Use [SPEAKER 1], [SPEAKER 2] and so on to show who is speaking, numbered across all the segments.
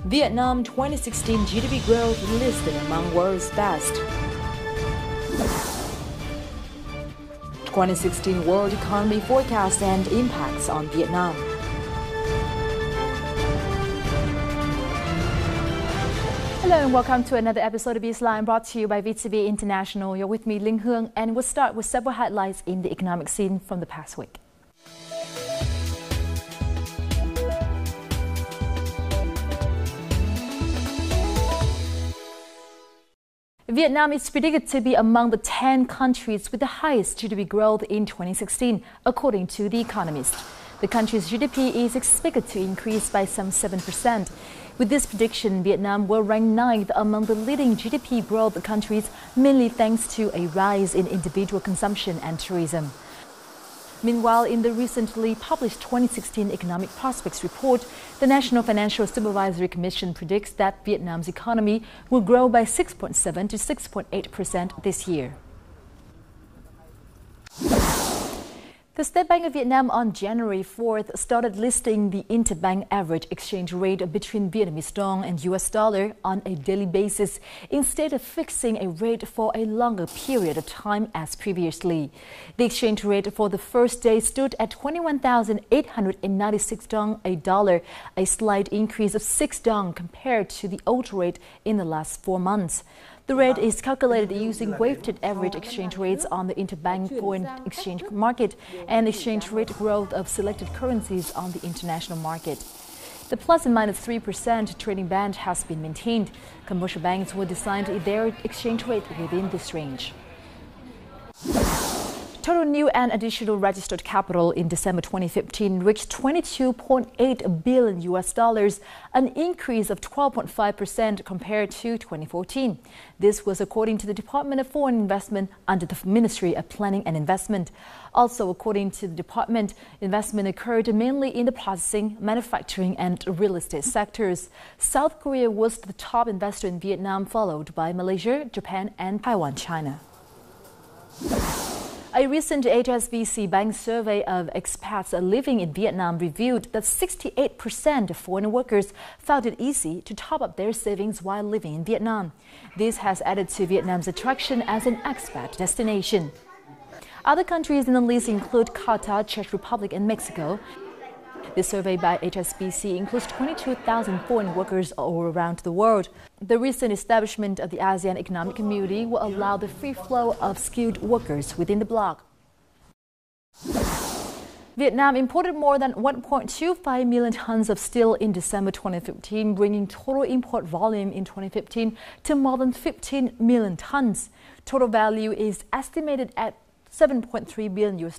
[SPEAKER 1] Vietnam 2016 GDP growth listed among world's best. 2016 World Economy Forecast and Impacts on Vietnam. Hello and welcome to another episode of Bizline brought to you by VTV International. You're with me, Linh Hương, and we'll start with several highlights in the economic scene from the past week. Vietnam is predicted to be among the 10 countries with the highest GDP growth in 2016, according to The Economist. The country's GDP is expected to increase by some 7%. With this prediction, Vietnam will rank 9th among the leading GDP growth countries, mainly thanks to a rise in individual consumption and tourism. Meanwhile, in the recently published 2016 Economic Prospects Report, the National Financial Supervisory Commission predicts that Vietnam's economy will grow by 6.7 to 6.8% this year. The State Bank of Vietnam on January 4th started listing the interbank average exchange rate between Vietnamese dong and US dollar on a daily basis instead of fixing a rate for a longer period of time as previously. The exchange rate for the first day stood at 21,896 dong a dollar, a slight increase of 6 dong compared to the old rate in the last 4 months. The rate is calculated using weighted average exchange rates on the interbank foreign exchange market and exchange rate growth of selected currencies on the international market. The plus and minus 3% trading band has been maintained. Commercial banks will decide their exchange rate within this range. Total new and additional registered capital in December 2015 reached $22.8 billion, an increase of 12.5% compared to 2014. This was according to the Department of Foreign Investment under the Ministry of Planning and Investment. Also, according to the department, investment occurred mainly in the processing, manufacturing, and real estate sectors. South Korea was the top investor in Vietnam, followed by Malaysia, Japan, and Taiwan, China. A recent HSBC Bank survey of expats living in Vietnam revealed that 68% of foreign workers found it easy to top up their savings while living in Vietnam. This has added to Vietnam's attraction as an expat destination. Other countries in the list include Qatar, Czech Republic, and Mexico. The survey by HSBC includes 22,000 foreign workers all around the world. The recent establishment of the ASEAN Economic Community will allow the free flow of skilled workers within the bloc. Vietnam imported more than 1.25 million tons of steel in December 2015, bringing total import volume in 2015 to more than 15 million tons. Total value is estimated at $7.3 billion,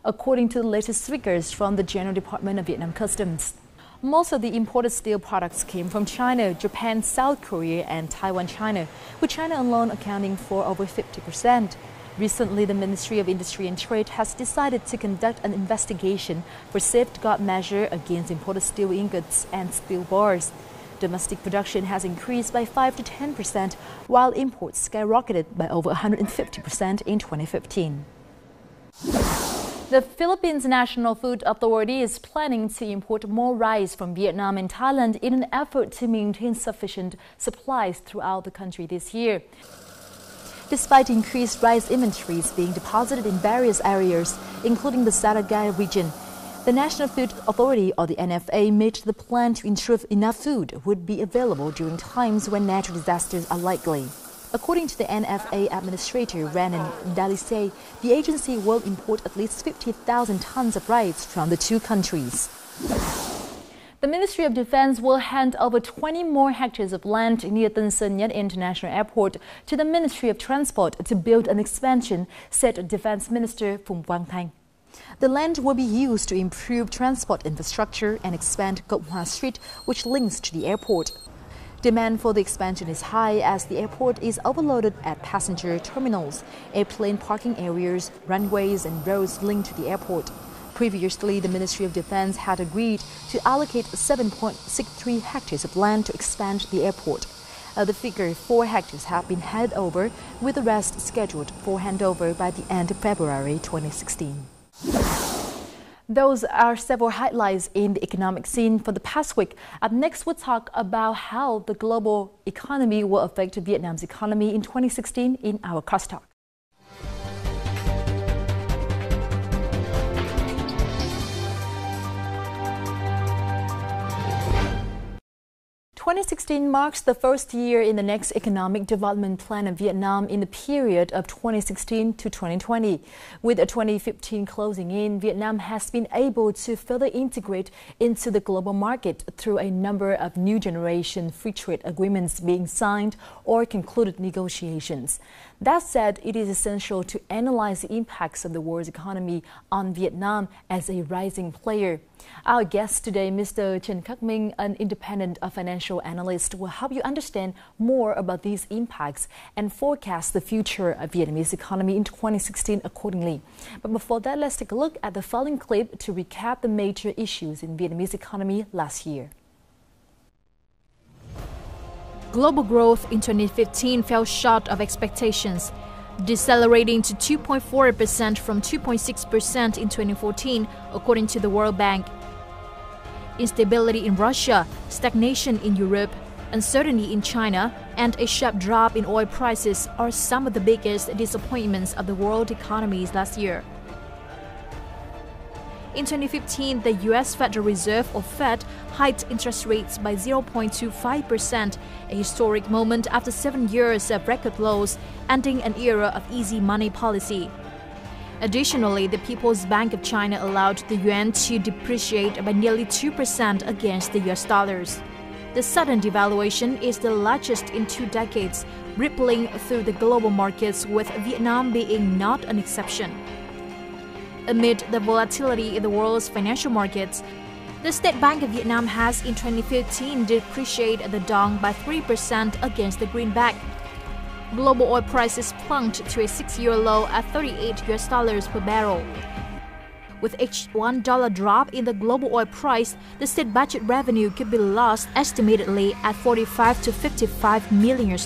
[SPEAKER 1] according to the latest figures from the General Department of Vietnam Customs. Most of the imported steel products came from China, Japan, South Korea, and Taiwan, China, with China alone accounting for over 50%. Recently, the Ministry of Industry and Trade has decided to conduct an investigation for safeguard measure against imported steel ingots and steel bars. Domestic production has increased by 5 to 10%, while imports skyrocketed by over 150% in 2015. The Philippines National Food Authority is planning to import more rice from Vietnam and Thailand in an effort to maintain sufficient supplies throughout the country this year. Despite increased rice inventories being deposited in various areas, including the Saragay region, the National Food Authority, or the NFA, made the plan to ensure enough food would be available during times when natural disasters are likely. According to the NFA administrator, Renan Dalisay, the agency will import at least 50,000 tons of rice from the two countries. The Ministry of Defense will hand over 20 more hectares of land near Tân Sơn Nhất International Airport to the Ministry of Transport to build an expansion, said Defense Minister Phùng Quang Thanh. The land will be used to improve transport infrastructure and expand Cộng Hòa Street, which links to the airport. Demand for the expansion is high as the airport is overloaded at passenger terminals, airplane parking areas, runways, and roads linked to the airport. Previously, the Ministry of Defense had agreed to allocate 7.63 hectares of land to expand the airport. The figure 4 hectares have been handed over, with the rest scheduled for handover by the end of February 2016. Those are several highlights in the economic scene for the past week. Up next, we'll talk about how the global economy will affect Vietnam's economy in 2016 in our crosstalk. 2016 marks the first year in the next economic development plan of Vietnam in the period of 2016 to 2020. With 2015 closing in, Vietnam has been able to further integrate into the global market through a number of new generation free trade agreements being signed or concluded negotiations. That said, it is essential to analyze the impacts of the world's economy on Vietnam as a rising player. Our guest today, Mr. Trần Khắc Minh, an independent financial analyst, will help you understand more about these impacts and forecast the future of Vietnamese economy in 2016 accordingly. But before that, let's take a look at the following clip to recap the major issues in Vietnamese economy last year.
[SPEAKER 2] Global growth in 2015 fell short of expectations, decelerating to 2.4% from 2.6% in 2014, according to the World Bank. Instability in Russia, stagnation in Europe, uncertainty in China, and a sharp drop in oil prices are some of the biggest disappointments of the world economies last year. In 2015, the U.S. Federal Reserve, or Fed, hiked interest rates by 0.25%, a historic moment after 7 years of record lows, ending an era of easy money policy. Additionally, the People's Bank of China allowed the yuan to depreciate by nearly 2% against the U.S. dollars. The sudden devaluation is the largest in 2 decades, rippling through the global markets, with Vietnam being not an exception. Amid the volatility in the world's financial markets, the State Bank of Vietnam has in 2015 depreciated the dong by 3% against the greenback. Global oil prices plunged to a 6-year low at $38 per barrel. With each $1 drop in the global oil price, the state budget revenue could be lost estimatedly at $45 to $55 million.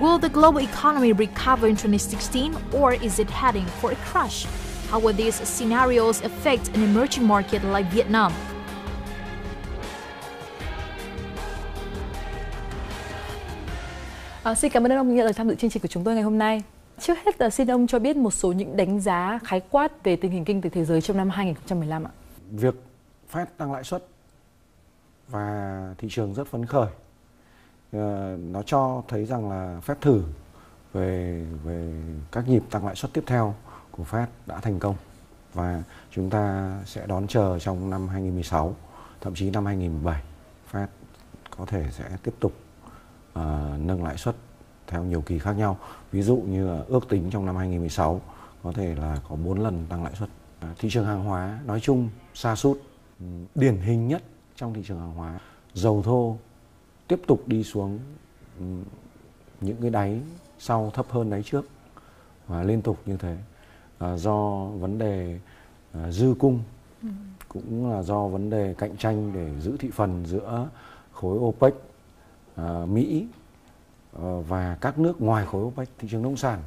[SPEAKER 2] Will the global economy recover in 2016, or is it heading for a crash? How will these scenarios affect an emerging market like Vietnam?
[SPEAKER 1] Xin cảm ơn ông nhận lời tham dự chương trình của chúng tôi ngày hôm nay. Trước hết, xin ông cho biết một số những đánh giá khái quát về tình hình kinh tế thế giới trong năm 2015 ạ.
[SPEAKER 3] Việc Fed tăng lãi suất và thị trường rất phấn khởi. Nó cho thấy rằng là phép thử về các nhịp tăng lãi suất tiếp theo của Fed đã thành công, và chúng ta sẽ đón chờ trong năm 2016, thậm chí năm 2017, Fed có thể sẽ tiếp tục nâng lãi suất theo nhiều kỳ khác nhau. Ví dụ như là ước tính trong năm 2016 có thể là có 4 lần tăng lãi suất. Thị trường hàng hóa nói chung sa sút, điển hình nhất trong thị trường hàng hóa, dầu thô tiếp tục đi xuống những cái đáy sau thấp hơn đáy trước và liên tục như thế, do vấn đề dư cung, cũng là do vấn đề cạnh tranh để giữ thị phần giữa khối OPEC, Mỹ và các nước ngoài khối OPEC. Thị trường nông sản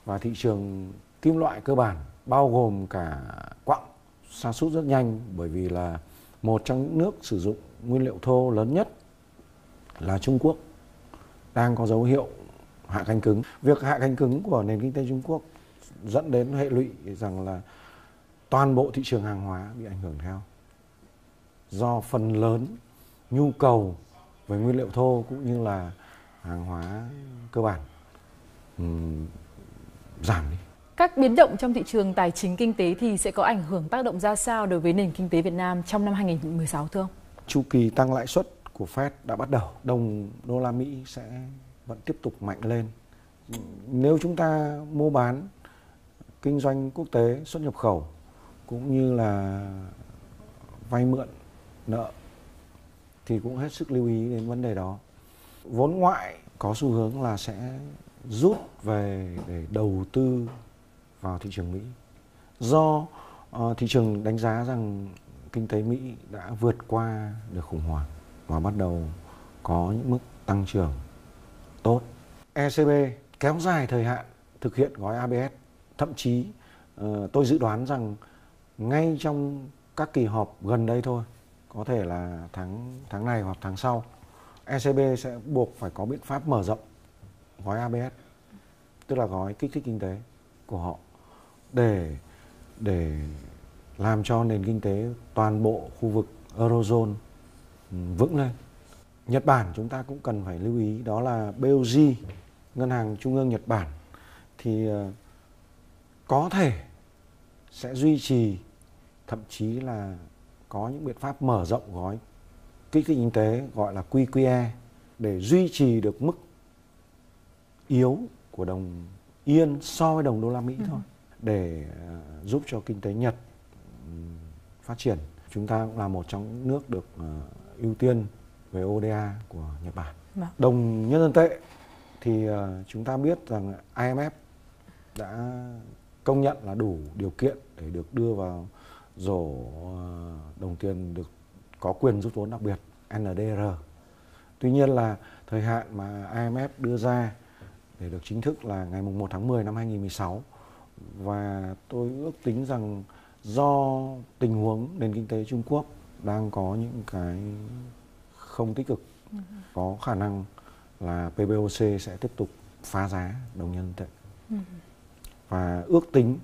[SPEAKER 3] và thị trường kim loại cơ bản bao gồm cả quặng sa sút rất nhanh, bởi vì là một trong những nước sử dụng nguyên liệu thô lớn nhất là Trung Quốc đang có dấu hiệu hạ cánh cứng. Việc hạ cánh cứng của nền kinh tế Trung Quốc dẫn đến hệ lụy rằng là toàn bộ thị trường hàng hóa bị ảnh hưởng theo, do phần lớn nhu cầu về nguyên liệu thô cũng như là hàng hóa cơ bản giảm đi.
[SPEAKER 1] Các biến động trong thị trường tài chính kinh tế thì sẽ có ảnh hưởng tác động ra sao đối với nền kinh tế Việt Nam trong năm 2016 thưa ông?
[SPEAKER 3] Chu kỳ tăng lãi suất của Fed đã bắt đầu, đồng đô la Mỹ sẽ vẫn tiếp tục mạnh lên. Nếu chúng ta mua bán, kinh doanh quốc tế, xuất nhập khẩu cũng như là vay mượn nợ thì cũng hết sức lưu ý đến vấn đề đó. Vốn ngoại có xu hướng là sẽ rút về để đầu tư vào thị trường Mỹ, do thị trường đánh giá rằng kinh tế Mỹ đã vượt qua được khủng hoảng và bắt đầu có những mức tăng trưởng tốt. ECB kéo dài thời hạn thực hiện gói ABS, thậm chí Tôi dự đoán rằng ngay trong các kỳ họp gần đây thôi, có thể là tháng này hoặc tháng sau, ECB sẽ buộc phải có biện pháp mở rộng gói ABS, tức là gói kích thích kinh tế của họ, để làm cho nền kinh tế toàn bộ khu vực Eurozone vững lên. Nhật Bản chúng ta cũng cần phải lưu ý, đó là BOJ, Ngân hàng Trung ương Nhật Bản, thì có thể sẽ duy trì, thậm chí là có những biện pháp mở rộng gói kích thích kinh tế gọi là QQE để duy trì được mức yếu của đồng yên so với đồng đô la Mỹ thôi, để giúp cho kinh tế Nhật phát triển. Chúng ta cũng là một trong những nước được ưu tiên về ODA của Nhật Bản. Đồng nhân dân tệ thì chúng ta biết rằng IMF đã công nhận là đủ điều kiện để được đưa vào rổ đồng tiền được có quyền rút vốn đặc biệt NDR. Tuy nhiên là thời hạn mà IMF đưa ra để được chính thức là ngày 1 tháng 10 năm 2016, và tôi ước tính rằng do tình huống nền kinh tế Trung Quốc đang có những cái không tích cực, có khả năng là PBOC sẽ tiếp tục phá giá đồng nhân tệ. Và ước tính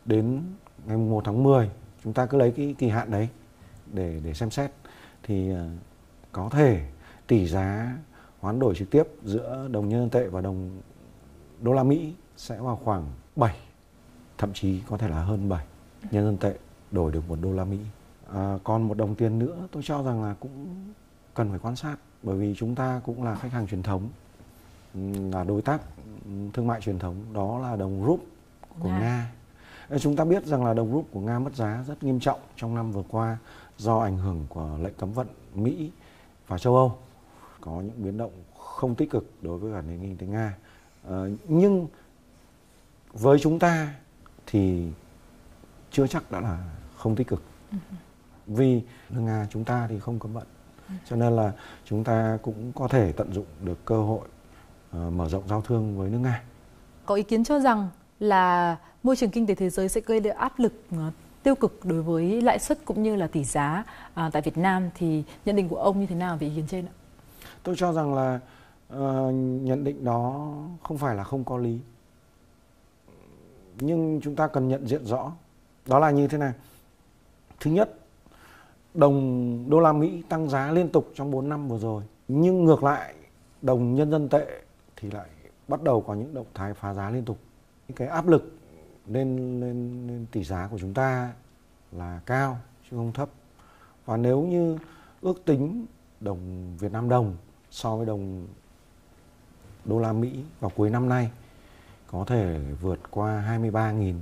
[SPEAKER 3] đến ngày 1 tháng 10, chúng ta cứ lấy cái kỳ hạn đấy để xem xét, thì có thể tỷ giá hoán đổi trực tiếp giữa đồng nhân dân tệ và đồng đô la Mỹ sẽ vào khoảng 7, thậm chí có thể là hơn 7 nhân dân tệ đổi được 1 đô la Mỹ. Còn một đồng tiền nữa tôi cho rằng là cũng cần phải quan sát, bởi vì chúng ta cũng là khách hàng truyền thống, là đối tác thương mại truyền thống, đó là đồng rúp của Nga. Chúng ta biết rằng là đồng rúp của Nga mất giá rất nghiêm trọng trong năm vừa qua do ảnh hưởng của lệnh cấm vận Mỹ và châu Âu, có những biến động không tích cực đối với cả nền kinh tế Nga. Nhưng với chúng ta thì chưa chắc đã là không tích cực, vì nước Nga chúng ta thì không cấm vận, cho nên là chúng ta cũng có thể tận dụng được cơ hội mở rộng giao thương với nước Nga.
[SPEAKER 1] Có ý kiến cho rằng là môi trường kinh tế thế giới sẽ gây ra áp lực tiêu cực đối với lãi suất cũng như là tỷ giá tại Việt Nam, thì nhận định của ông như thế nào về ý kiến trên ạ?
[SPEAKER 3] Tôi cho rằng là nhận định đó không phải là không có lý, nhưng chúng ta cần nhận diện rõ. Đó là như thế này. Thứ nhất, đồng đô la Mỹ tăng giá liên tục trong 4 năm vừa rồi, nhưng ngược lại đồng nhân dân tệ thì lại bắt đầu có những động thái phá giá liên tục. Cái áp lực lên tỷ giá của chúng ta là cao chứ không thấp. Và nếu như ước tính đồng Việt Nam đồng so với đồng đô la Mỹ vào cuối năm nay có thể vượt qua 23.000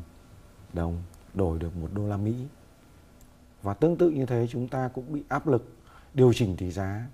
[SPEAKER 3] đồng đổi được 1 đô la Mỹ. Và tương tự như thế chúng ta cũng bị áp lực điều chỉnh tỷ giá